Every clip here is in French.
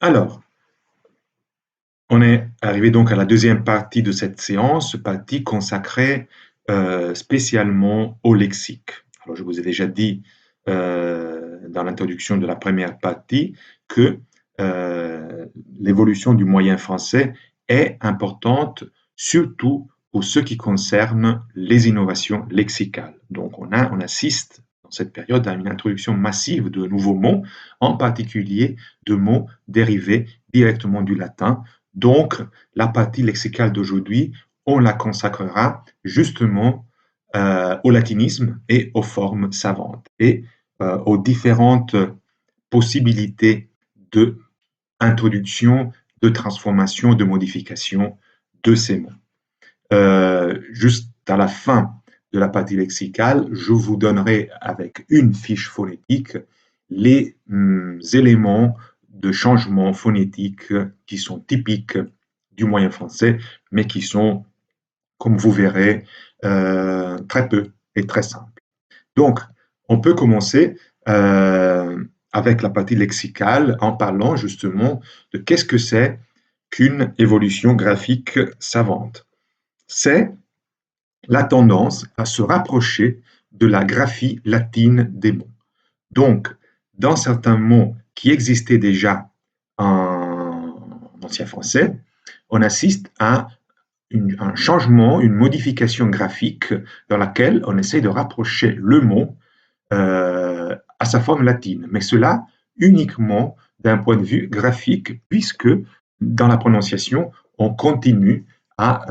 Alors, on est arrivé donc à la deuxième partie de cette séance, partie consacrée spécialement au lexique. Alors, je vous ai déjà dit dans l'introduction de la première partie que l'évolution du moyen français est importante, surtout pour ce qui concerne les innovations lexicales. Donc, on assiste dans cette période à une introduction massive de nouveaux mots, en particulier de mots dérivés directement du latin. Donc, la partie lexicale d'aujourd'hui, on la consacrera justement au latinisme et aux formes savantes et aux différentes possibilités de introduction, de transformation, de modification de ces mots. Juste à la fin de la partie lexicale, je vous donnerai avec une fiche phonétique les éléments de changement phonétique qui sont typiques du moyen français, mais qui sont, comme vous verrez, très peu et très simples. Donc, on peut commencer avec la partie lexicale en parlant justement de qu'est-ce que c'est qu'une évolution graphique savante. C'est la tendance à se rapprocher de la graphie latine des mots. Donc, dans certains mots qui existaient déjà en ancien français, on assiste à un changement, une modification graphique dans laquelle on essaie de rapprocher le mot à sa forme latine, mais cela uniquement d'un point de vue graphique, puisque dans la prononciation, on continue à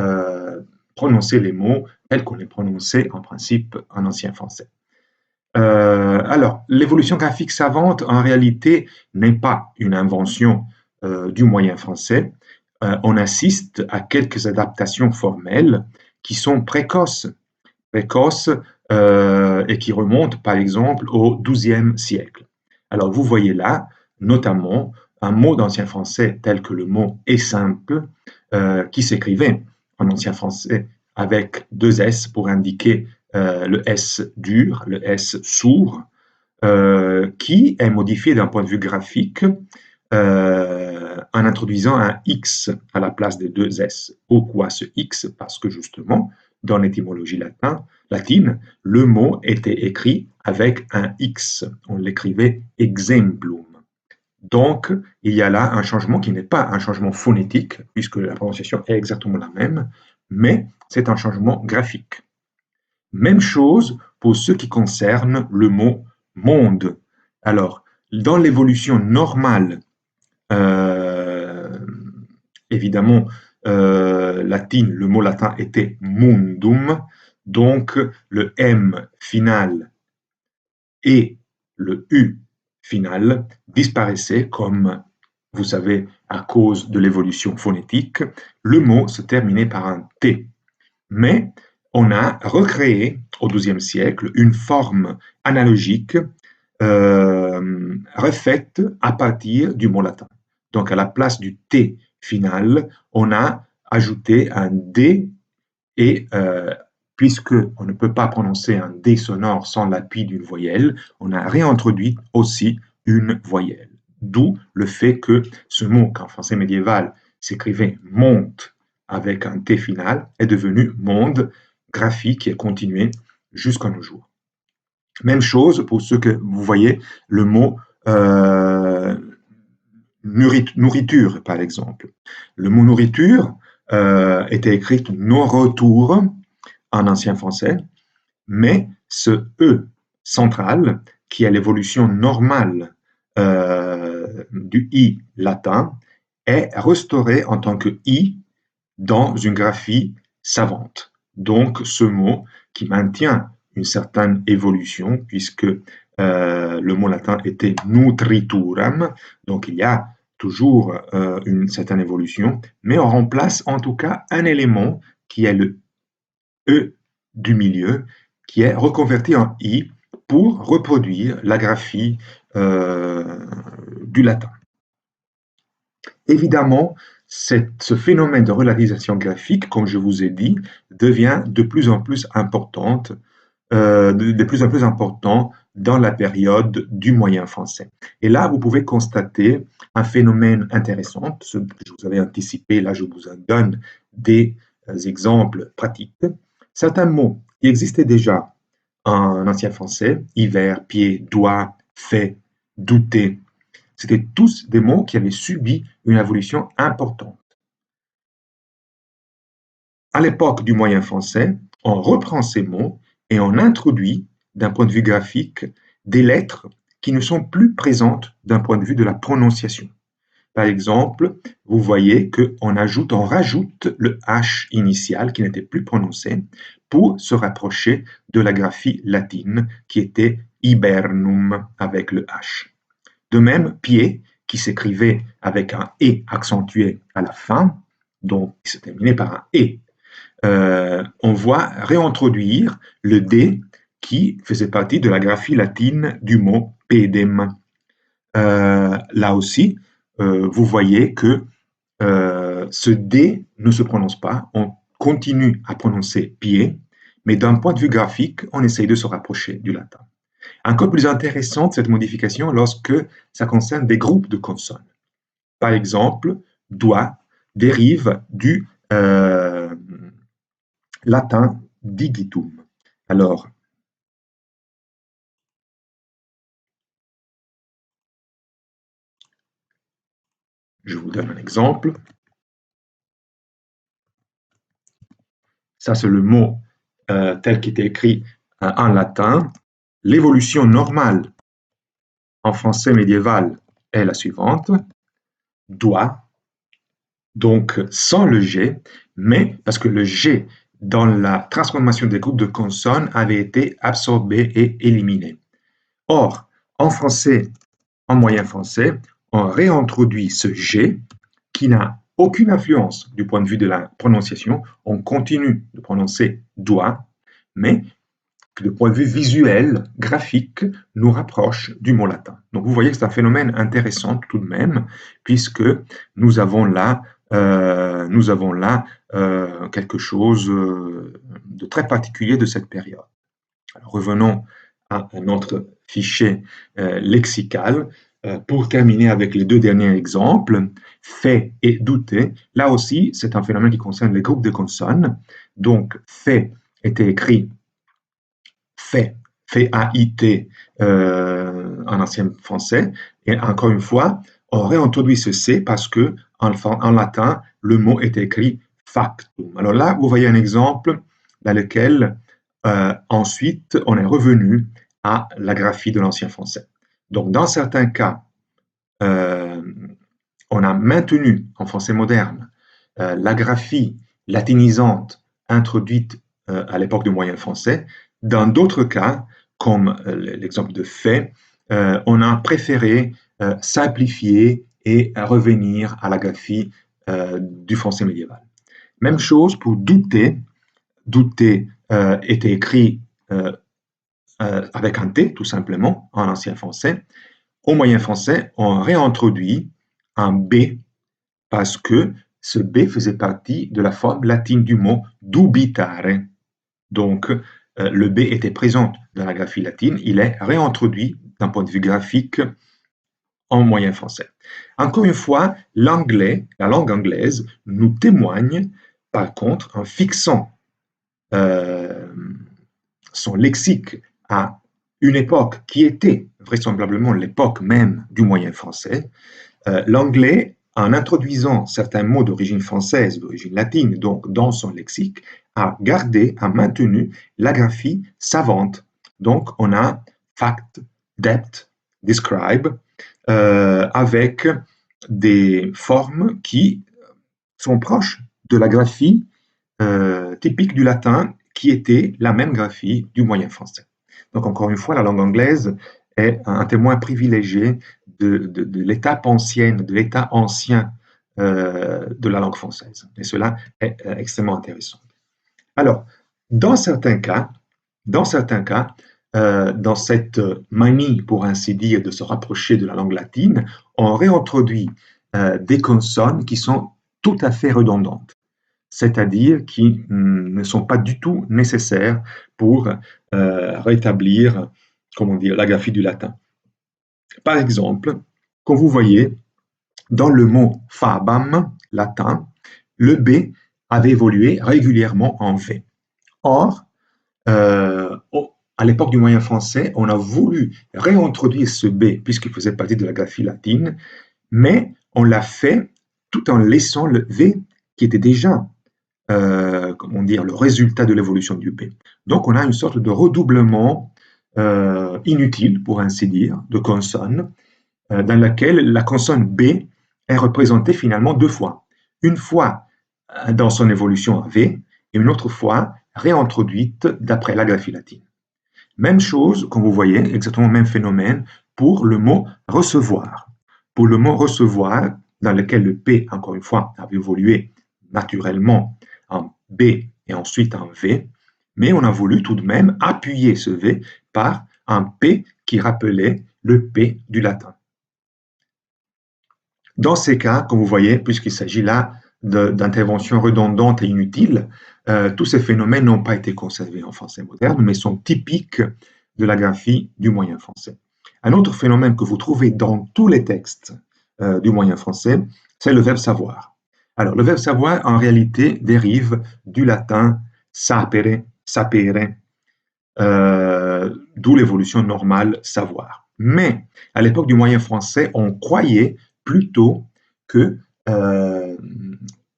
prononcer les mots tels qu'on les prononçait en principe en ancien français. Alors, l'évolution graphique savante, en réalité, n'est pas une invention du moyen français. On assiste à quelques adaptations formelles qui sont précoces et qui remontent, par exemple, au XIIe siècle. Alors, vous voyez là, notamment, un mot d'ancien français tel que le mot « est simple », qui s'écrivait en ancien français avec deux S pour indiquer le S dur, le S sourd, qui est modifié d'un point de vue graphique en introduisant un X à la place des deux S. Pourquoi ce X? Parce que justement, dans l'étymologie latine, le mot était écrit avec un X. On l'écrivait exemplum. Donc, il y a là un changement qui n'est pas un changement phonétique, puisque la prononciation est exactement la même, mais c'est un changement graphique. Même chose pour ce qui concerne le mot monde. Alors, dans l'évolution normale, euh, évidemment, latine, le mot latin était mundum, donc le M final et le U final disparaissaient comme, vous savez, à cause de l'évolution phonétique, le mot se terminait par un T. Mais on a recréé au XIIe siècle une forme analogique refaite à partir du mot latin. Donc à la place du T final, on a ajouté un D et puisque on ne peut pas prononcer un D sonore sans l'appui d'une voyelle, on a réintroduit aussi une voyelle. D'où le fait que ce mot, qu'en français médiéval s'écrivait monte avec un T final, est devenu monde graphique et continué jusqu'à nos jours. Même chose pour ce que vous voyez, le mot nourriture, par exemple. Le mot nourriture était écrit non-retour en ancien français, mais ce E central, qui est l'évolution normale du I latin, est restauré en tant que I dans une graphie savante. Donc, ce mot qui maintient une certaine évolution, puisque le mot latin était nutrituram, donc il y a toujours une certaine évolution, mais on remplace en tout cas un élément qui est le E du milieu, qui est reconverti en I pour reproduire la graphie du latin. Évidemment, ce phénomène de relativisation graphique, comme je vous ai dit, devient de plus en plus importante de plus en plus important dans la période du moyen français. Et là, vous pouvez constater un phénomène intéressant, ce que je vous avais anticipé, là je vous en donne des exemples pratiques. Certains mots qui existaient déjà en ancien français, hiver, pied, doigt, fait, douter, c'était tous des mots qui avaient subi une évolution importante. À l'époque du moyen français, on reprend ces mots et on introduit, d'un point de vue graphique, des lettres qui ne sont plus présentes d'un point de vue de la prononciation. Par exemple, vous voyez qu'on rajoute le H initial qui n'était plus prononcé pour se rapprocher de la graphie latine qui était hibernum avec le H. De même, pied, qui s'écrivait avec un E accentué à la fin, donc qui se terminait par un E, on voit réintroduire le D qui faisait partie de la graphie latine du mot pedem. Là aussi, vous voyez que ce D ne se prononce pas, on continue à prononcer pied, mais d'un point de vue graphique, on essaye de se rapprocher du latin. Encore plus intéressante cette modification lorsque ça concerne des groupes de consonnes. Par exemple, doigt dérive du latin digitum. Alors, je vous donne un exemple. Ça, c'est le mot tel qu'il était écrit en latin. L'évolution normale en français médiéval est la suivante. Doigt, donc sans le G, mais parce que le G, dans la transformation des groupes de consonnes, avait été absorbé et éliminé. Or, en français, en moyen français, on réintroduit ce G qui n'a aucune influence du point de vue de la prononciation. On continue de prononcer doigt, mais que de point de vue visuel, graphique, nous rapproche du mot latin. Donc vous voyez que c'est un phénomène intéressant tout de même, puisque nous avons là, quelque chose de très particulier de cette période. Alors, revenons à un autre fichier lexical pour terminer avec les deux derniers exemples, fait et douter. Là aussi, c'est un phénomène qui concerne les groupes de consonnes. Donc, fait était écrit fait, fait-A-I-T en ancien français. Et encore une fois, on réintroduit ce C parce que en latin, le mot est écrit factum. Alors là, vous voyez un exemple dans lequel ensuite on est revenu à la graphie de l'ancien français. Donc dans certains cas, on a maintenu en français moderne la graphie latinisante introduite à l'époque du moyen français. Dans d'autres cas, comme l'exemple de fait, on a préféré simplifier et revenir à la graphie du français médiéval. Même chose pour douter. Douter était écrit avec un T, tout simplement, en ancien français. Au moyen français, on réintroduit un B parce que ce B faisait partie de la forme latine du mot dubitare. Donc, le B était présent dans la graphie latine, il est réintroduit d'un point de vue graphique en moyen français. Encore une fois, l'anglais, la langue anglaise, nous témoigne, par contre, en fixant son lexique à une époque qui était vraisemblablement l'époque même du moyen français, l'anglais, en introduisant certains mots d'origine française, d'origine latine, donc dans son lexique, a gardé, a maintenu la graphie savante. Donc, on a fact, depth, describe, avec des formes qui sont proches de la graphie typique du latin, qui était la même graphie du moyen français. Donc, encore une fois, la langue anglaise est un témoin privilégié de l'étape ancienne, de l'état ancien de la langue française. Et cela est extrêmement intéressant. Alors, dans certains cas, dans cette manie, pour ainsi dire, de se rapprocher de la langue latine, on réintroduit des consonnes qui sont tout à fait redondantes. c'est-à-dire qui ne sont pas du tout nécessaires pour rétablir, comment dire, la graphie du latin. Par exemple, comme vous voyez, dans le mot fabam, latin, le B avait évolué régulièrement en V. Or, à l'époque du moyen français, on a voulu réintroduire ce B, puisqu'il faisait partie de la graphie latine, mais on l'a fait tout en laissant le V qui était déjà comment dire, le résultat de l'évolution du B. Donc on a une sorte de redoublement inutile, pour ainsi dire, de consonnes, dans laquelle la consonne B est représentée finalement deux fois. Une fois dans son évolution en V, et une autre fois réintroduite d'après la graphie latine. Même chose, comme vous voyez, exactement le même phénomène pour le mot recevoir. Pour le mot recevoir, dans lequel le P, encore une fois, avait évolué naturellement en B et ensuite en V, mais on a voulu tout de même appuyer ce V par un P qui rappelait le P du latin. Dans ces cas, comme vous voyez, puisqu'il s'agit là d'interventions redondantes et inutiles, tous ces phénomènes n'ont pas été conservés en français moderne, mais sont typiques de la graphie du moyen français. Un autre phénomène que vous trouvez dans tous les textes du moyen français, c'est le verbe savoir. Alors, le verbe savoir, en réalité, dérive du latin sapere, sapere, d'où l'évolution normale savoir. Mais, à l'époque du moyen français, on croyait plutôt que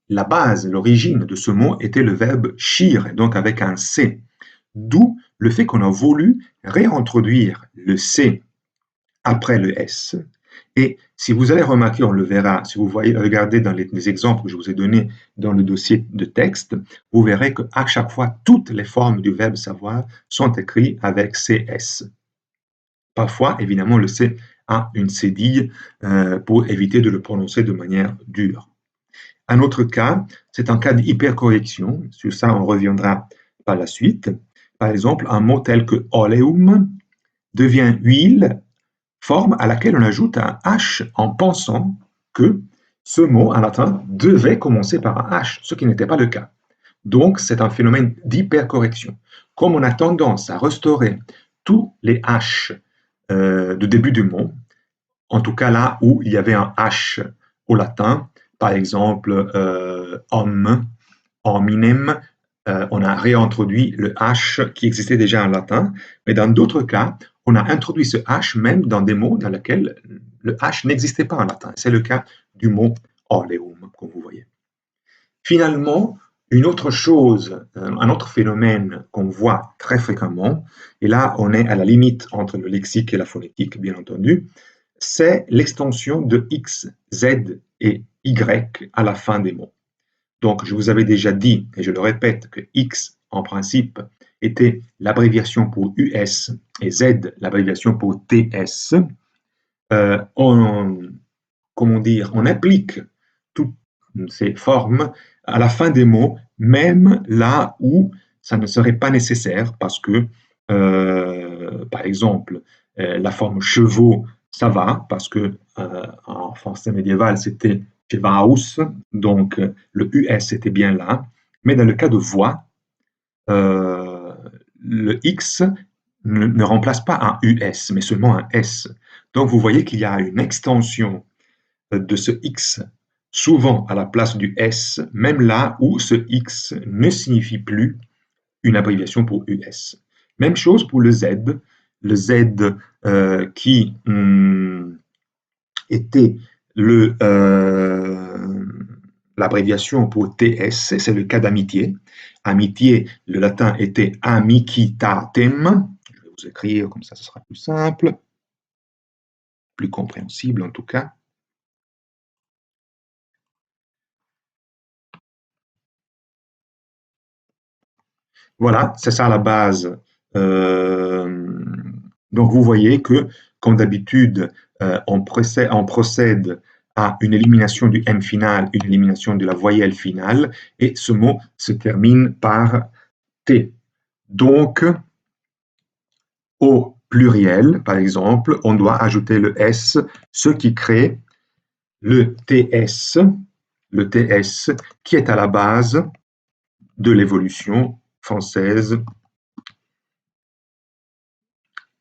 la base, l'origine de ce mot était le verbe chire, donc avec un C. D'où le fait qu'on a voulu réintroduire le C après le S. Et si vous allez remarquer, on le verra, si vous voyez, regardez dans les exemples que je vous ai donnés dans le dossier de texte, vous verrez qu'à chaque fois, toutes les formes du verbe savoir sont écrites avec CS. Parfois, évidemment, le C a une cédille pour éviter de le prononcer de manière dure. Un autre cas, c'est un cas d'hypercorrection. Sur ça, on reviendra par la suite. Par exemple, un mot tel que oleum devient huile, forme à laquelle on ajoute un H en pensant que ce mot en latin devait commencer par un H, ce qui n'était pas le cas. Donc, c'est un phénomène d'hypercorrection. Comme on a tendance à restaurer tous les H de début du mot, en tout cas là où il y avait un H au latin, par exemple homme, hominem, on a réintroduit le H qui existait déjà en latin, mais dans d'autres cas, on a introduit ce H même dans des mots dans lesquels le H n'existait pas en latin. C'est le cas du mot oleum, comme vous voyez. Finalement, une autre chose, un autre phénomène qu'on voit très fréquemment, et là on est à la limite entre le lexique et la phonétique, bien entendu, c'est l'extension de X, Z et Y à la fin des mots. Donc, je vous avais déjà dit, et je le répète, que X, en principe, était l'abréviation pour US et Z, l'abréviation pour TS. Comment dire, on applique toutes ces formes à la fin des mots, même là où ça ne serait pas nécessaire, parce que, par exemple, la forme chevaux, ça va, parce que en français médiéval, c'était Chevaus, donc le US était bien là, mais dans le cas de voix, le X ne remplace pas un US, mais seulement un S. Donc vous voyez qu'il y a une extension de ce X souvent à la place du S, même là où ce X ne signifie plus une abréviation pour US. Même chose pour le Z qui était l'abréviation pour TS, c'est le cas d'amitié. Amitié, le latin était amicitatem. Je vais vous écrire comme ça, ce sera plus simple, plus compréhensible en tout cas. Voilà, c'est ça la base. Donc vous voyez que, comme d'habitude, on procède à une élimination du M final, une élimination de la voyelle finale, et ce mot se termine par T. Donc, au pluriel, par exemple, on doit ajouter le S, ce qui crée le TS qui est à la base de l'évolution française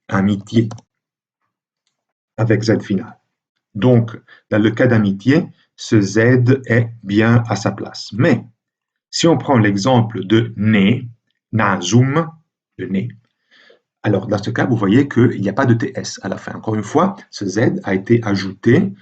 amitié avec Z final. Donc, dans le cas d'amitié, ce Z est bien à sa place. Mais si on prend l'exemple de né, nasum, le né, alors dans ce cas, vous voyez qu'il n'y a pas de TS à la fin. Encore une fois, ce Z a été ajouté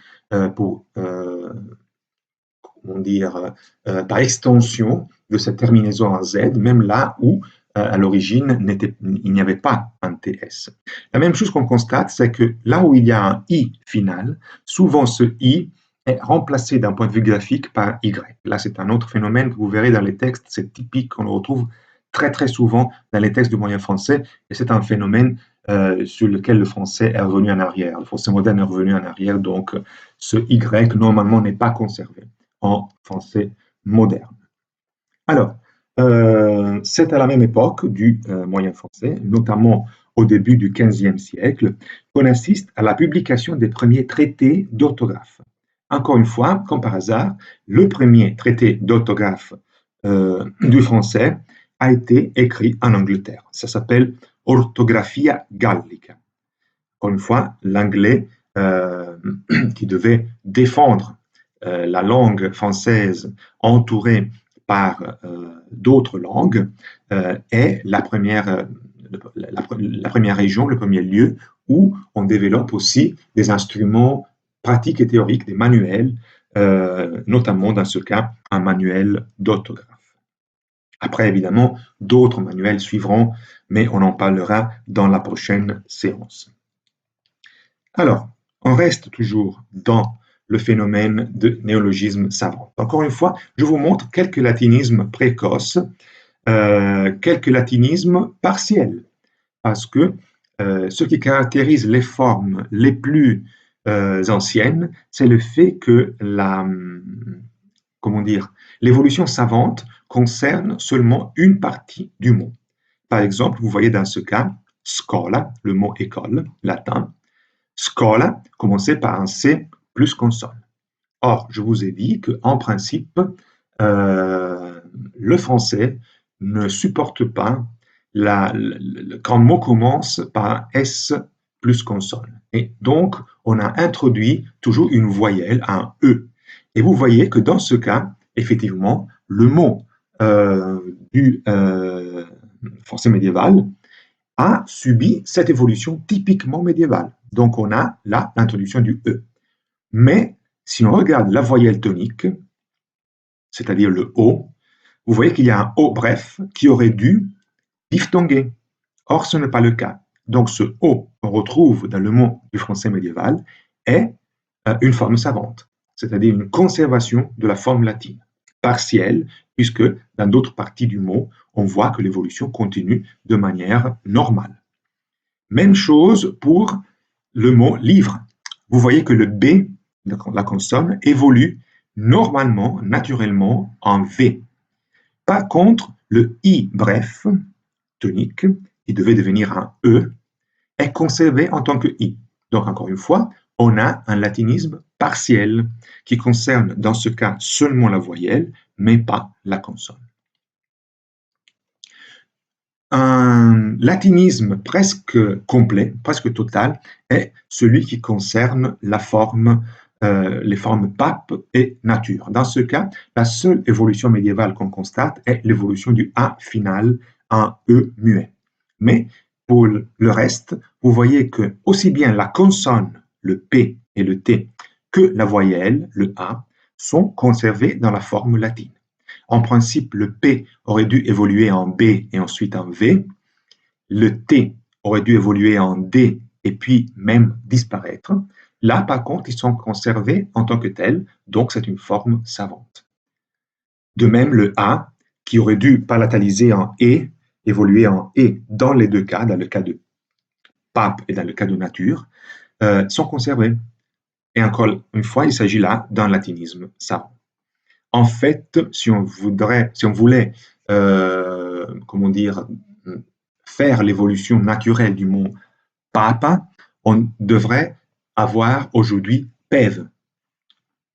pour, comment dire, par extension de cette terminaison en Z, même là où à l'origine il n'y avait pas un TS. La même chose qu'on constate, c'est que là où il y a un I final, souvent ce I est remplacé d'un point de vue graphique par Y. Là, c'est un autre phénomène que vous verrez dans les textes, c'est typique, qu'on le retrouve très très souvent dans les textes du moyen français, et c'est un phénomène sur lequel le français est revenu en arrière. Le français moderne est revenu en arrière, donc ce Y normalement n'est pas conservé en français moderne. Alors, c'est à la même époque du moyen français, notamment au début du XVe siècle, qu'on assiste à la publication des premiers traités d'orthographe. Encore une fois, comme par hasard, le premier traité d'orthographe du français a été écrit en Angleterre. Ça s'appelle Orthographia Gallica. Encore une fois, l'anglais qui devait défendre la langue française entourée par d'autres langues est la première région, le premier lieu où on développe aussi des instruments pratiques et théoriques, des manuels, notamment dans ce cas un manuel d'orthographe. Après, évidemment, d'autres manuels suivront, mais on en parlera dans la prochaine séance. Alors, on reste toujours dans le phénomène de néologisme savant. Encore une fois, je vous montre quelques latinismes précoces, quelques latinismes partiels, parce que ce qui caractérise les formes les plus anciennes, c'est le fait que l'évolution savante concerne seulement une partie du mot. Par exemple, vous voyez dans ce cas, scola, le mot école, latin, scola commençait par un C plus consonne. Or, je vous ai dit qu'en principe, le français ne supporte pas quand un mot commence par un S plus consonne. Et donc, on a introduit toujours une voyelle, un E. Et vous voyez que dans ce cas, effectivement, le mot du français médiéval a subi cette évolution typiquement médiévale. Donc, on a là l'introduction du E. Mais si on regarde la voyelle tonique, c'est-à-dire le O, vous voyez qu'il y a un O bref qui aurait dû diphtonguer. Or, ce n'est pas le cas. Donc, ce O qu'on retrouve dans le mot du français médiéval est une forme savante, c'est-à-dire une conservation de la forme latine, partielle, puisque dans d'autres parties du mot, on voit que l'évolution continue de manière normale. Même chose pour le mot livre. Vous voyez que le B, la consonne, évolue normalement, naturellement, en V. Par contre, le I bref, tonique, qui devait devenir un E, est conservé en tant que I. Donc, encore une fois, on a un latinisme partiel qui concerne, dans ce cas, seulement la voyelle, mais pas la consonne. Un latinisme presque complet, presque total, est celui qui concerne les formes pape et nature. Dans ce cas, la seule évolution médiévale qu'on constate est l'évolution du A final en E muet. Mais pour le reste, vous voyez que aussi bien la consonne, le P et le T, que la voyelle, le A, sont conservés dans la forme latine. En principe, le P aurait dû évoluer en B et ensuite en V. Le T aurait dû évoluer en D et puis même disparaître. Là, par contre, ils sont conservés en tant que tels, donc c'est une forme savante. De même, le A, qui aurait dû palataliser en E, évoluer en E dans les deux cas, dans le cas de pape et dans le cas de nature, sont conservés. Et encore une fois, il s'agit là d'un latinisme savant. En fait, si on voulait, faire l'évolution naturelle du mot papa, on devrait avoir aujourd'hui pève.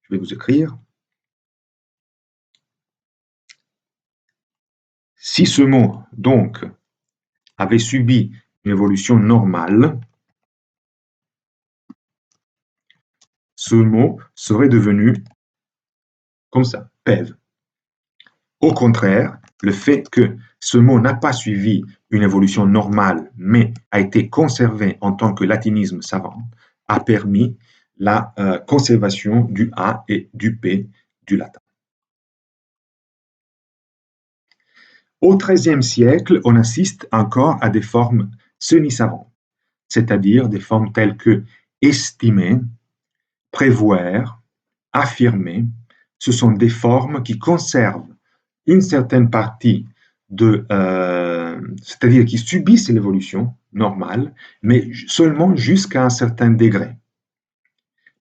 Je vais vous écrire Si ce mot, donc, avait subi une évolution normale, ce mot serait devenu comme ça, PEV. Au contraire, le fait que ce mot n'a pas suivi une évolution normale, mais a été conservé en tant que latinisme savant, a permis la conservation du A et du P du latin. Au XIIIe siècle, on assiste encore à des formes semi-savantes, c'est-à-dire des formes telles que estimer, prévoir, affirmer. Ce sont des formes qui conservent une certaine partie c'est-à-dire qui subissent l'évolution normale, mais seulement jusqu'à un certain degré.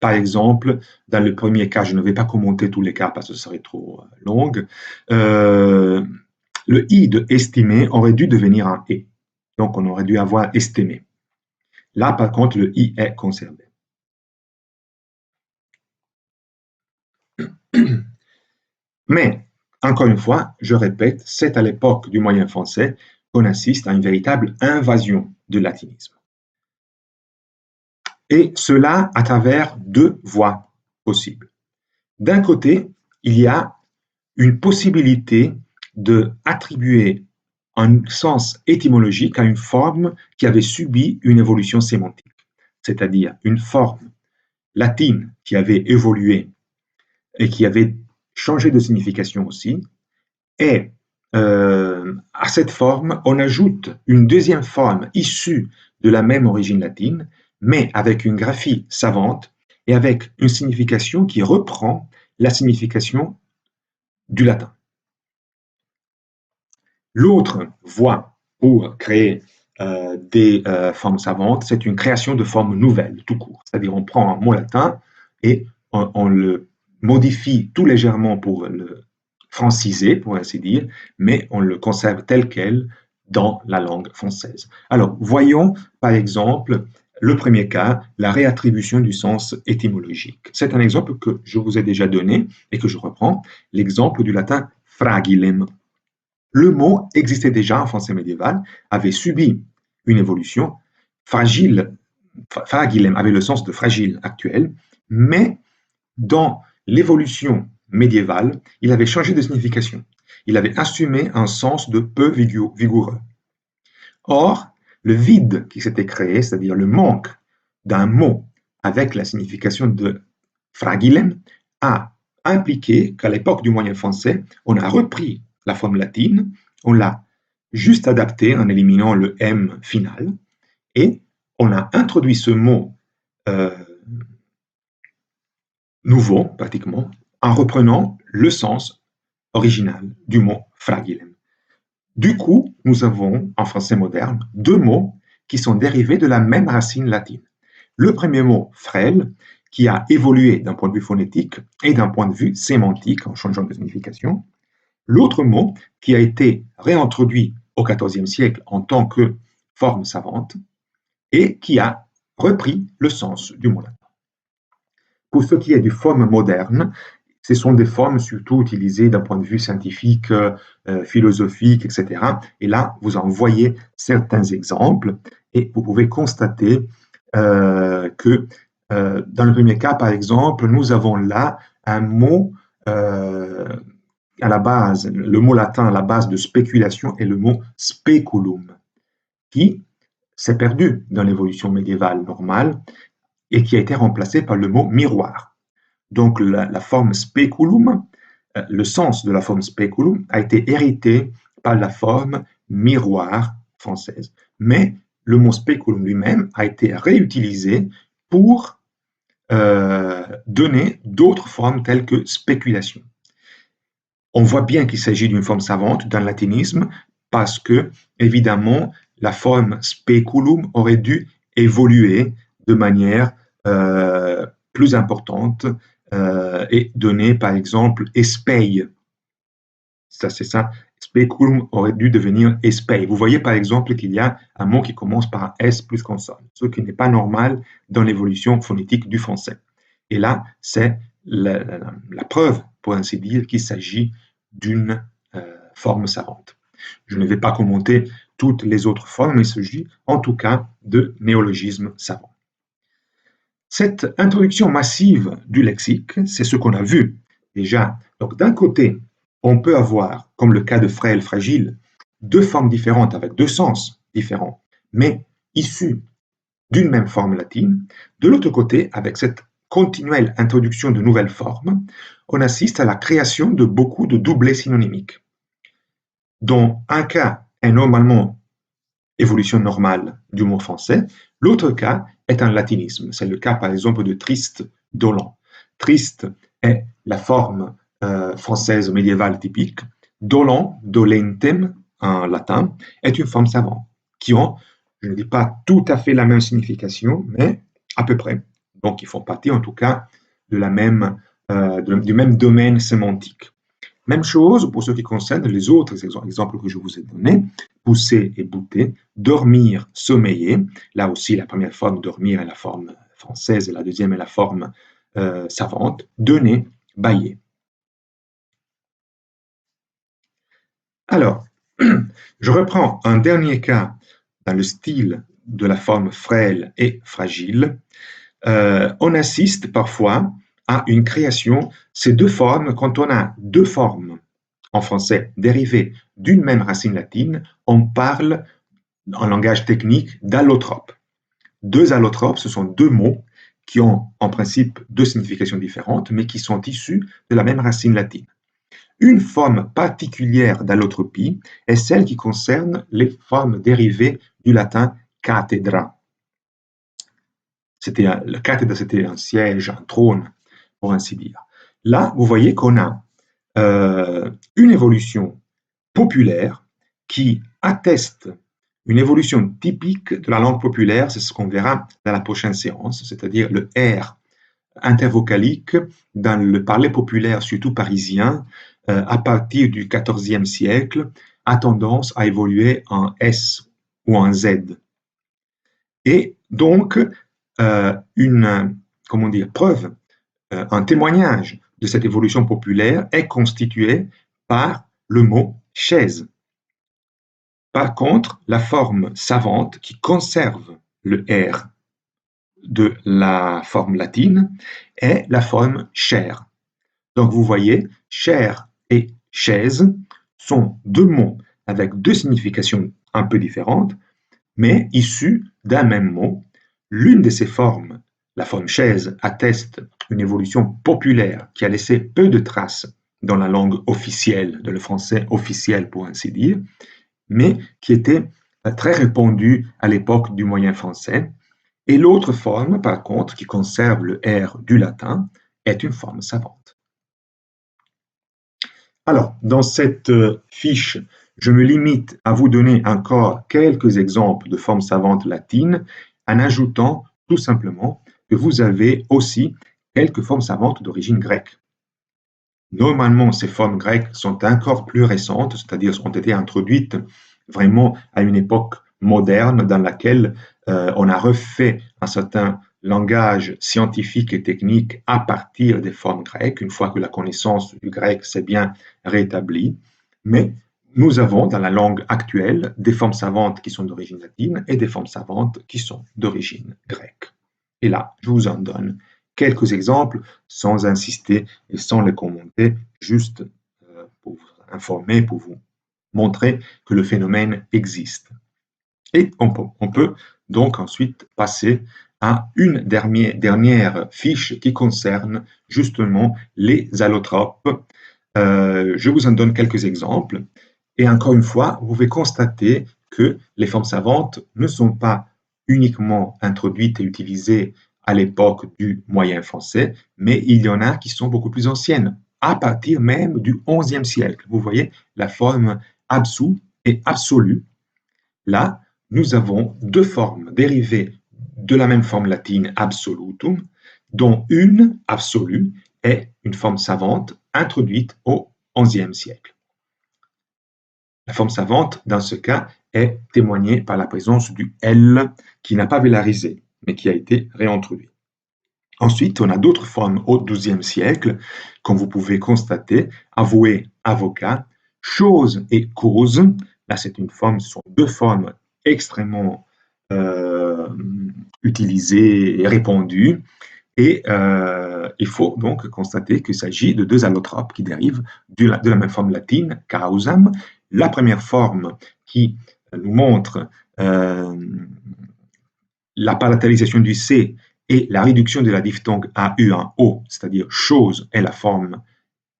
Par exemple, dans le premier cas, je ne vais pas commenter tous les cas parce que ce serait trop long, le i de estimer aurait dû devenir un e. Donc, on aurait dû avoir estimé. Là, par contre, le i est conservé. Mais, encore une fois, je répète, c'est à l'époque du moyen français qu'on assiste à une véritable invasion du latinisme. Et cela à travers deux voies possibles. D'un côté, il y a une possibilité d'attribuer un sens étymologique à une forme qui avait subi une évolution sémantique, c'est-à-dire une forme latine qui avait évolué et qui avait changé de signification aussi, et à cette forme, on ajoute une deuxième forme issue de la même origine latine, mais avec une graphie savante et avec une signification qui reprend la signification du latin. L'autre voie pour créer des formes savantes, c'est une création de formes nouvelles, tout court. C'est-à-dire on prend un mot latin et on le modifie tout légèrement pour le francisé, pour ainsi dire, mais on le conserve tel quel dans la langue française. Alors, voyons par exemple le premier cas, la réattribution du sens étymologique. C'est un exemple que je vous ai déjà donné et que je reprends, l'exemple du latin fragilem. Le mot existait déjà en français médiéval, avait subi une évolution, fragile, fragilem avait le sens de fragile actuel, mais dans l'évolution médiévale, il avait changé de signification. Il avait assumé un sens de peu vigoureux. Or, le vide qui s'était créé, c'est-à-dire le manque d'un mot avec la signification de fragilem, a impliqué qu'à l'époque du moyen français, on a repris la forme latine, on l'a juste adapté en éliminant le M final, et on a introduit ce mot nouveau, pratiquement, en reprenant le sens original du mot fragilem. Du coup, nous avons, en français moderne, deux mots qui sont dérivés de la même racine latine. Le premier mot, frêle, qui a évolué d'un point de vue phonétique et d'un point de vue sémantique en changeant de signification. L'autre mot, qui a été réintroduit au XIVe siècle en tant que forme savante et qui a repris le sens du mot latin. Pour ce qui est du forme moderne, ce sont des formes surtout utilisées d'un point de vue scientifique, philosophique, etc. Et là, vous en voyez certains exemples et vous pouvez constater que dans le premier cas, par exemple, nous avons là un mot à la base, le mot latin à la base de spéculation est le mot speculum, qui s'est perdu dans l'évolution médiévale normale et qui a été remplacé par le mot miroir. Donc la forme speculum, le sens de la forme speculum a été hérité par la forme miroir française. Mais le mot speculum lui-même a été réutilisé pour donner d'autres formes telles que spéculation. On voit bien qu'il s'agit d'une forme savante dans le latinisme parce que, évidemment, la forme speculum aurait dû évoluer de manière plus importante et donner, par exemple, espei. Ça, c'est ça. Speculum aurait dû devenir espei. Vous voyez, par exemple, qu'il y a un mot qui commence par un S plus consonne, ce qui n'est pas normal dans l'évolution phonétique du français. Et là, c'est la preuve, pour ainsi dire, qu'il s'agit d'une forme savante. Je ne vais pas commenter toutes les autres formes, mais il s'agit en tout cas de néologismes savants. Cette introduction massive du lexique, c'est ce qu'on a vu déjà. Donc d'un côté, on peut avoir, comme le cas de frêle, fragile, deux formes différentes avec deux sens différents, mais issues d'une même forme latine. De l'autre côté, avec cette continuelle introduction de nouvelles formes, on assiste à la création de beaucoup de doublets synonymiques, dont un cas est normalement évolution normale du mot français, l'autre cas est un latinisme. C'est le cas, par exemple, de triste, dolent. Triste est la forme française médiévale typique. Dolent, dolentem en latin, est une forme savante, qui ont, je ne dis pas tout à fait la même signification, mais à peu près. Donc, ils font partie, en tout cas, de du même domaine sémantique. Même chose pour ce qui concerne les autres exemples que je vous ai donnés, pousser et bouter, dormir, sommeiller. Là aussi, la première forme, dormir, est la forme française et la deuxième est la forme savante. Donner, bailler. Alors, je reprends un dernier cas dans le style de la forme frêle et fragile. On assiste parfois à une création, ces deux formes, quand on a deux formes en français dérivées d'une même racine latine, on parle en langage technique d'allotropes. Deux allotropes, ce sont deux mots qui ont en principe deux significations différentes, mais qui sont issus de la même racine latine. Une forme particulière d'allotropie est celle qui concerne les formes dérivées du latin cathedra. Le cathèdre, c'était un siège, un trône, pour ainsi dire. Là, vous voyez qu'on a une évolution populaire qui atteste une évolution typique de la langue populaire, c'est ce qu'on verra dans la prochaine séance, c'est-à-dire le R intervocalique dans le parler populaire, surtout parisien, à partir du XIVe siècle, a tendance à évoluer en S ou en Z. Et donc, une preuve, un témoignage de cette évolution populaire est constitué par le mot chaise. Par contre, la forme savante qui conserve le R de la forme latine est la forme chair. Donc vous voyez, chair et chaise sont deux mots avec deux significations un peu différentes, mais issus d'un même mot. L'une de ces formes, la forme chaise, atteste une évolution populaire qui a laissé peu de traces dans la langue officielle, dans le français officiel pour ainsi dire, mais qui était très répandue à l'époque du moyen français. Et l'autre forme, par contre, qui conserve le R du latin, est une forme savante. Alors, dans cette fiche, je me limite à vous donner encore quelques exemples de formes savantes latines, en ajoutant tout simplement que vous avez aussi quelques formes savantes d'origine grecque. Normalement, ces formes grecques sont encore plus récentes, c'est-à-dire ont été introduites vraiment à une époque moderne dans laquelle on a refait un certain langage scientifique et technique à partir des formes grecques, une fois que la connaissance du grec s'est bien rétablie. Mais nous avons dans la langue actuelle des formes savantes qui sont d'origine latine et des formes savantes qui sont d'origine grecque. Et là, je vous en donne quelques exemples sans insister et sans les commenter, juste pour vous informer, pour vous montrer que le phénomène existe. Et on peut donc ensuite passer à une dernière fiche qui concerne justement les allotropes. Je vous en donne quelques exemples. Et encore une fois, vous pouvez constater que les formes savantes ne sont pas uniquement introduites et utilisées à l'époque du moyen français, mais il y en a qui sont beaucoup plus anciennes, à partir même du XIe siècle. Vous voyez la forme absous et absolue. Là, nous avons deux formes dérivées de la même forme latine absolutum, dont une, absolue, est une forme savante introduite au XIe siècle. La forme savante, dans ce cas, est témoignée par la présence du L qui n'a pas vélarisé, mais qui a été réintroduit. Ensuite, on a d'autres formes au XIIe siècle, comme vous pouvez constater, avoué, avocat, chose et cause. Là, c'est une forme, ce sont deux formes extrêmement utilisées et répandues. Et il faut donc constater qu'il s'agit de deux allotropes qui dérivent de la même forme latine, causam. La première forme qui nous montre la palatalisation du C et la réduction de la diphtongue AU en O, c'est-à-dire chose, est la forme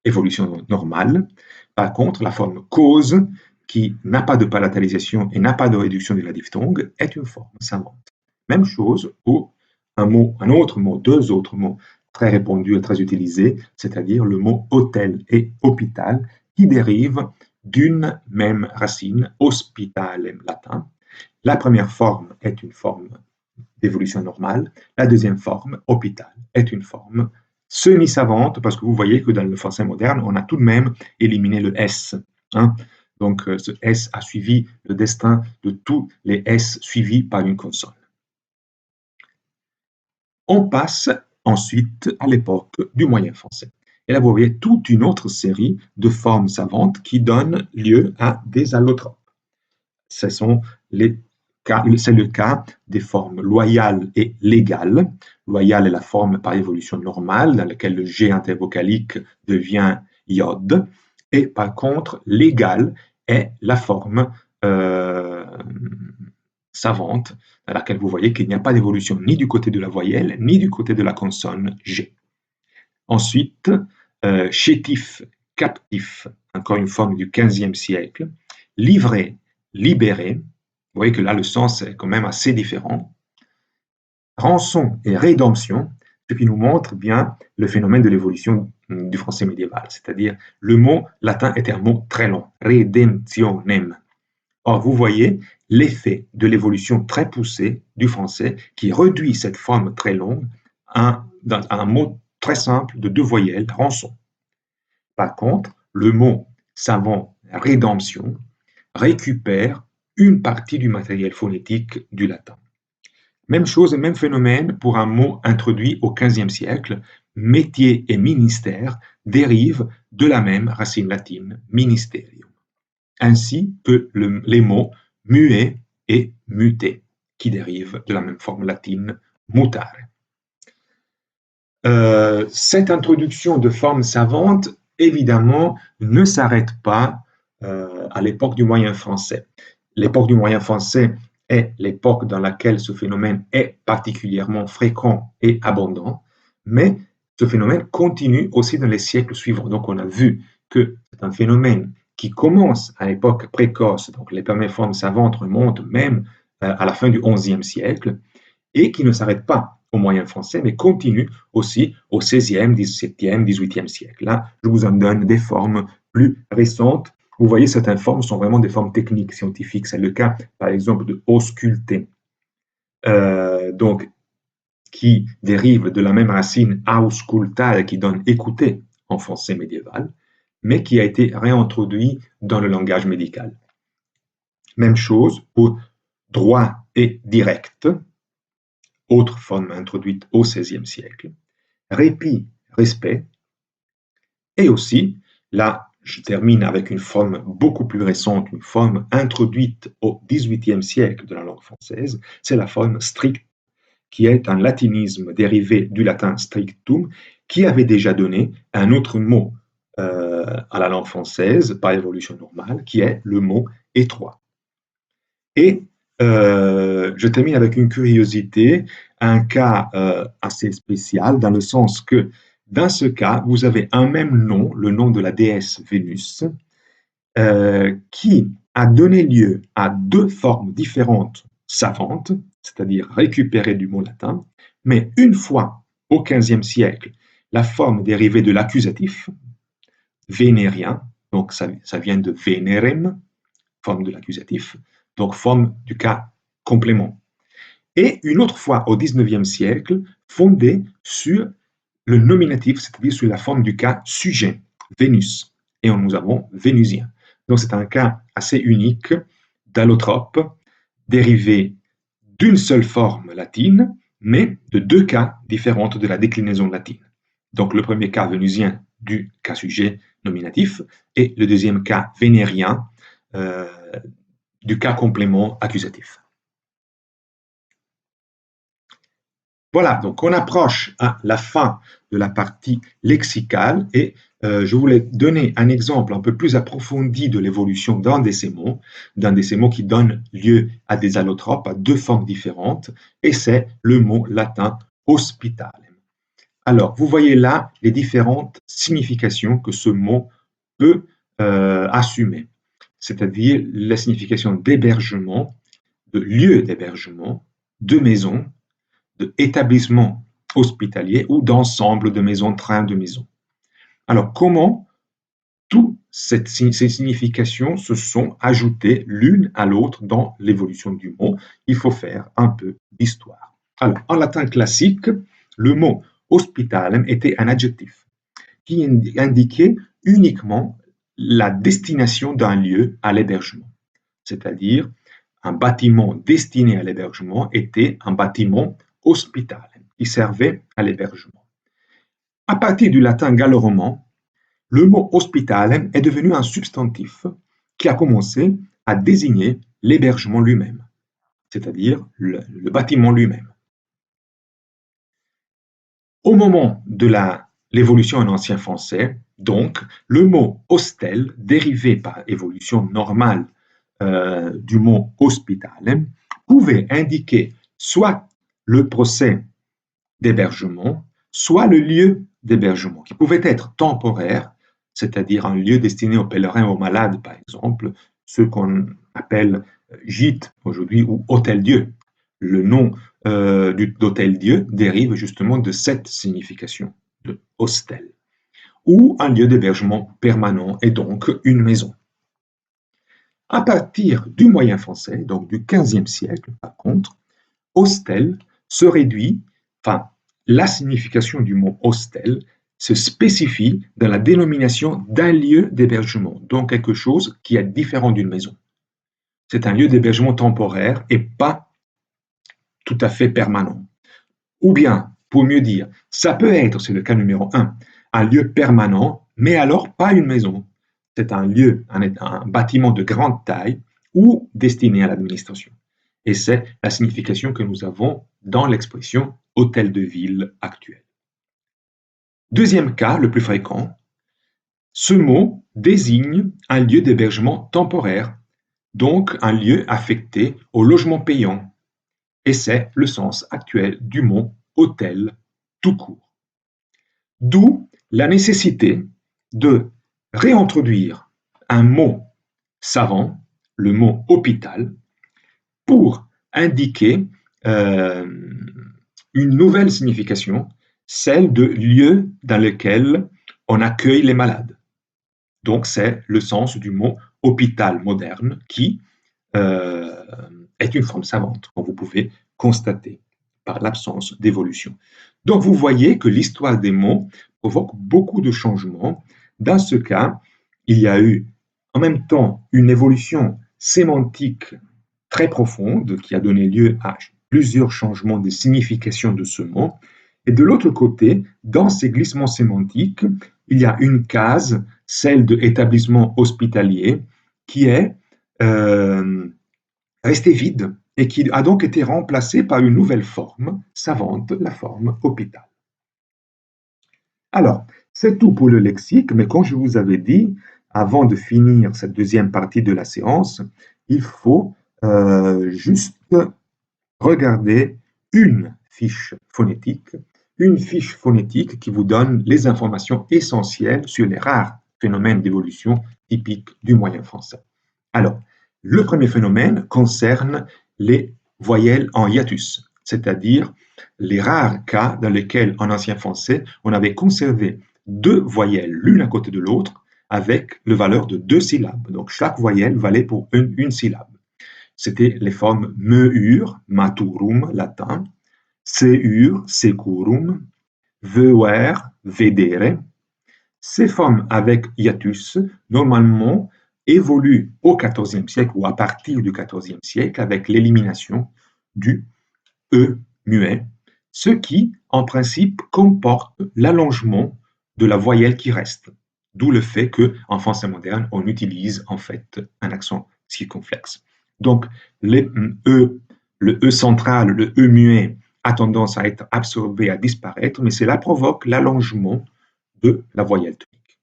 évolution normale. Par contre, la forme cause, qui n'a pas de palatalisation et n'a pas de réduction de la diphtongue, est une forme savante. Même chose pour un autre mot, deux autres mots très répandus et très utilisés, c'est-à-dire le mot hôtel et hôpital, qui dérivent d'une même racine, hospitalem latin. La première forme est une forme d'évolution normale. La deuxième forme, hôpital, est une forme semi-savante, parce que vous voyez que dans le français moderne, on a tout de même éliminé le S. Hein. Donc, ce S a suivi le destin de tous les S suivis par une consonne. On passe ensuite à l'époque du moyen français. Et là, vous voyez toute une autre série de formes savantes qui donnent lieu à des allotropes. Ce sont c'est le cas des formes loyales et légales. Loyale est la forme par évolution normale, dans laquelle le G intervocalique devient iode. Et par contre, légale est la forme savante, dans laquelle vous voyez qu'il n'y a pas d'évolution ni du côté de la voyelle, ni du côté de la consonne G. Ensuite, chétif, captif, encore une forme du XVe siècle. Livré, libéré, vous voyez que là, le sens est quand même assez différent. Rançon et rédemption, ce qui nous montre bien le phénomène de l'évolution du français médiéval, c'est-à-dire le mot latin était un mot très long, redemptionem. Or, vous voyez l'effet de l'évolution très poussée du français qui réduit cette forme très longue à un mot très simple de deux voyelles, rançon. Par contre, le mot savant, rédemption, récupère une partie du matériel phonétique du latin. Même chose et même phénomène pour un mot introduit au XVe siècle, métier et ministère dérivent de la même racine latine, ministerium, ainsi que les mots muet et muté, qui dérivent de la même forme latine, mutare. Cette introduction de formes savantes, évidemment, ne s'arrête pas à l'époque du moyen français. L'époque du moyen français est l'époque dans laquelle ce phénomène est particulièrement fréquent et abondant, mais ce phénomène continue aussi dans les siècles suivants. Donc on a vu que c'est un phénomène qui commence à l'époque précoce, donc les premières formes savantes remontent même à la fin du XIe siècle, et qui ne s'arrête pas au moyen français, mais continue aussi au XVIe, XVIIe, XVIIIe siècle. Là, je vous en donne des formes plus récentes. Vous voyez, certaines formes sont vraiment des formes techniques, scientifiques. C'est le cas, par exemple, de ausculter, donc, qui dérive de la même racine auscultare, qui donne écouter en français médiéval, mais qui a été réintroduit dans le langage médical. Même chose pour droit et direct, autre forme introduite au XVIe siècle, répit, respect, et aussi, là, je termine avec une forme beaucoup plus récente, une forme introduite au XVIIIe siècle de la langue française, c'est la forme strict, qui est un latinisme dérivé du latin strictum, qui avait déjà donné un autre mot à la langue française par évolution normale, qui est le mot étroit. Et je termine avec une curiosité, un cas assez spécial, dans le sens que dans ce cas, vous avez un même nom, le nom de la déesse Vénus, qui a donné lieu à deux formes différentes savantes, c'est-à-dire récupérées du mot latin, mais une fois au XVe siècle, la forme dérivée de l'accusatif, vénérien, donc ça vient de vénérem, forme de l'accusatif, donc forme du cas complément. Et une autre fois au XIXe siècle, fondée sur le nominatif, c'est-à-dire sur la forme du cas sujet, Vénus. Et nous avons vénusien. Donc c'est un cas assez unique d'allotrope dérivé d'une seule forme latine, mais de deux cas différents de la déclinaison latine. Donc le premier cas vénusien du cas sujet nominatif, et le deuxième cas vénérien du cas complément accusatif. Voilà, donc on approche à la fin de la partie lexicale et je voulais donner un exemple un peu plus approfondi de l'évolution d'un de ces mots qui donne lieu à des allotropes, à deux formes différentes, et c'est le mot latin hospitalem. Alors, vous voyez là les différentes significations que ce mot peut assumer, c'est-à-dire la signification d'hébergement, de lieu d'hébergement, de maison, d'établissements hospitaliers ou d'ensemble de maisons, trains de maisons. Alors, comment toutes ces significations se sont ajoutées l'une à l'autre dans l'évolution du mot? Il faut faire un peu d'histoire. Alors, en latin classique, le mot hospitalem était un adjectif qui indiquait uniquement la destination d'un lieu à l'hébergement, c'est-à-dire un bâtiment destiné à l'hébergement était un bâtiment hospital qui servait à l'hébergement. À partir du latin gallo-roman, le mot hospitalem est devenu un substantif qui a commencé à désigner l'hébergement lui-même, c'est-à-dire le bâtiment lui-même. Au moment de l'évolution en ancien français, donc, le mot hostel, dérivé par évolution normale du mot hospitalem, pouvait indiquer soit le procès d'hébergement, soit le lieu d'hébergement, qui pouvait être temporaire, c'est-à-dire un lieu destiné aux pèlerins, aux malades, par exemple, ce qu'on appelle gîte aujourd'hui ou hôtel-dieu. Le nom d'hôtel-dieu dérive justement de cette signification de hostel, ou un lieu d'hébergement permanent et donc une maison. À partir du moyen français, donc du XVe siècle, par contre, hostel se réduit, enfin, la signification du mot hostel se spécifie dans la dénomination d'un lieu d'hébergement, donc quelque chose qui est différent d'une maison. C'est un lieu d'hébergement temporaire et pas tout à fait permanent. Ou bien, pour mieux dire, ça peut être, c'est le cas numéro 1, un lieu permanent, mais alors pas une maison. C'est un lieu, un bâtiment de grande taille ou destiné à l'administration. Et c'est la signification que nous avons dans l'expression hôtel de ville actuelle. Deuxième cas, le plus fréquent, ce mot désigne un lieu d'hébergement temporaire, donc un lieu affecté au logement payant. Et c'est le sens actuel du mot hôtel tout court. D'où la nécessité de réintroduire un mot savant, le mot hôpital, pour indiquer une nouvelle signification, celle de lieu dans lequel on accueille les malades. Donc c'est le sens du mot hôpital moderne qui est une forme savante, comme vous pouvez constater par l'absence d'évolution. Donc vous voyez que l'histoire des mots provoque beaucoup de changements. Dans ce cas, il y a eu en même temps une évolution sémantique très profonde qui a donné lieu à plusieurs changements de signification de ce mot. Et de l'autre côté, dans ces glissements sémantiques, il y a une case, celle de établissement hospitalier, qui est restée vide et qui a donc été remplacée par une nouvelle forme savante, la forme hôpital. Alors, c'est tout pour le lexique, mais comme je vous avais dit, avant de finir cette deuxième partie de la séance, il faut juste regarder une fiche phonétique qui vous donne les informations essentielles sur les rares phénomènes d'évolution typiques du moyen français. Alors, le premier phénomène concerne les voyelles en hiatus, c'est-à-dire les rares cas dans lesquels en ancien français on avait conservé deux voyelles l'une à côté de l'autre avec le valeur de deux syllabes. Donc chaque voyelle valait pour une syllabe. C'était les formes meur, maturum, latin, seur, securum, ver, vedere. Ces formes avec hiatus, normalement, évoluent au XIVe siècle ou à partir du XIVe siècle avec l'élimination du E muet, ce qui, en principe, comporte l'allongement de la voyelle qui reste. D'où le fait qu'en français moderne, on utilise en fait un accent circonflexe. Donc, le E central, le E muet, a tendance à être absorbé, à disparaître, mais cela provoque l'allongement de la voyelle tonique.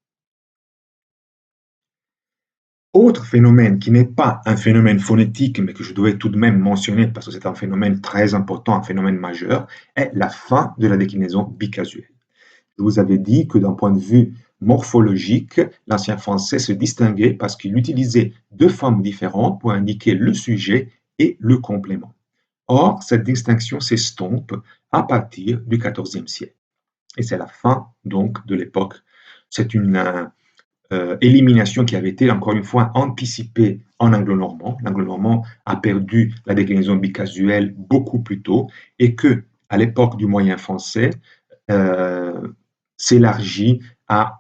Autre phénomène qui n'est pas un phénomène phonétique, mais que je devais tout de même mentionner parce que c'est un phénomène très important, un phénomène majeur, est la fin de la déclinaison bicasuelle. Je vous avais dit que d'un point de vue morphologique, l'ancien français se distinguait parce qu'il utilisait deux formes différentes pour indiquer le sujet et le complément. Or, cette distinction s'estompe à partir du XIVe siècle. Et c'est la fin donc de l'époque. C'est une élimination qui avait été, encore une fois, anticipée en anglo-normand. L'anglo-normand a perdu la déclinaison bicasuelle beaucoup plus tôt et que, à l'époque du moyen français, s'élargit à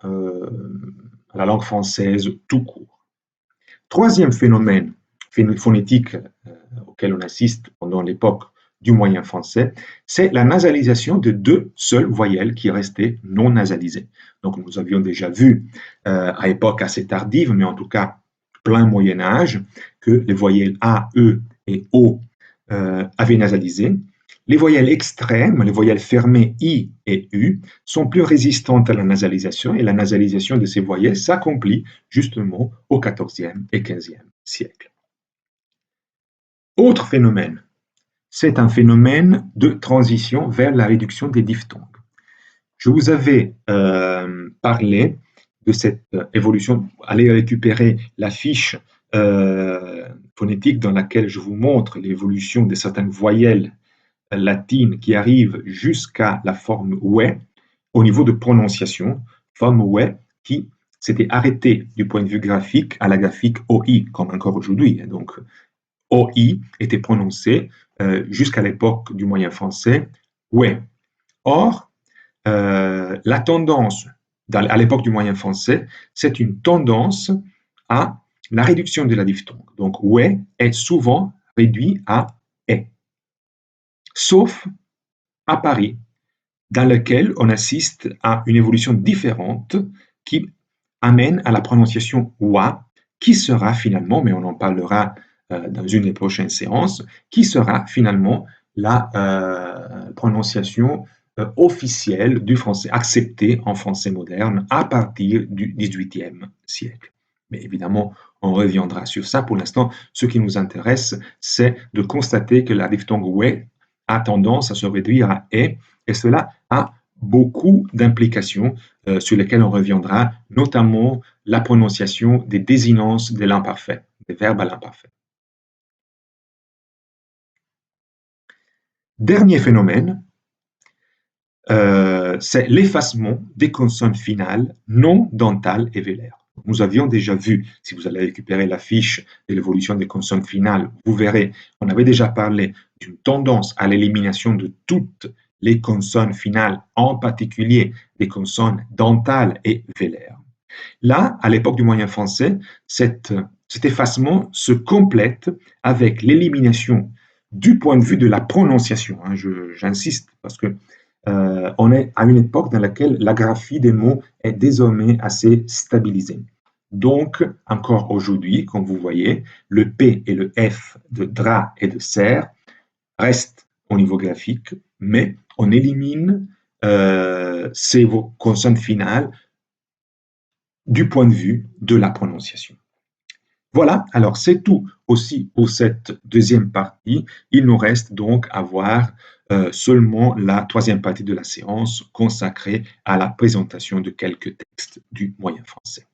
la langue française tout court. Troisième phénomène phonétique auquel on assiste pendant l'époque du moyen français, c'est la nasalisation de deux seules voyelles qui restaient non nasalisées. Donc nous avions déjà vu à époque assez tardive, mais en tout cas plein Moyen Âge, que les voyelles A, E et O avaient nasalisé. Les voyelles extrêmes, les voyelles fermées I et U, sont plus résistantes à la nasalisation et la nasalisation de ces voyelles s'accomplit justement au XIVe et XVe siècle. Autre phénomène, c'est un phénomène de transition vers la réduction des diphtongues. Je vous avais parlé de cette évolution. Allez récupérer la fiche phonétique dans laquelle je vous montre l'évolution de certaines voyelles latines qui arrivent jusqu'à la forme ouai au niveau de prononciation, forme ouai qui s'était arrêtée du point de vue graphique à la graphique OI, comme encore aujourd'hui. Donc, OI était prononcé jusqu'à l'époque du moyen français ouai. Or, la tendance à l'époque du moyen français, c'est une tendance à la réduction de la diphtongue. Donc, ouai est souvent réduit à est. Sauf à Paris, dans lequel on assiste à une évolution différente qui amène à la prononciation wa, qui sera finalement, mais on en parlera dans une des prochaines séances, qui sera finalement la prononciation officielle du français, acceptée en français moderne à partir du XVIIIe siècle. Mais évidemment, on reviendra sur ça. Pour l'instant, ce qui nous intéresse, c'est de constater que la diphtongue ouai a tendance à se réduire à est, et cela a beaucoup d'implications sur lesquelles on reviendra, notamment la prononciation des désinences de l'imparfait, des verbes à l'imparfait. Dernier phénomène, c'est l'effacement des consonnes finales non dentales et vélaires. Nous avions déjà vu, si vous allez récupérer la fiche de l'évolution des consonnes finales, vous verrez, on avait déjà parlé d'une tendance à l'élimination de toutes les consonnes finales, en particulier des consonnes dentales et vélaires. Là, à l'époque du moyen français, cet effacement se complète avec l'élimination du point de vue de la prononciation. J'insiste parce que on est à une époque dans laquelle la graphie des mots est désormais assez stabilisée. Donc, encore aujourd'hui, comme vous voyez, le P et le F de drap et de serre restent au niveau graphique, mais on élimine ces consonnes finales du point de vue de la prononciation. Voilà, alors c'est tout aussi pour cette deuxième partie. Il nous reste donc à voir seulement la troisième partie de la séance consacrée à la présentation de quelques textes du moyen français.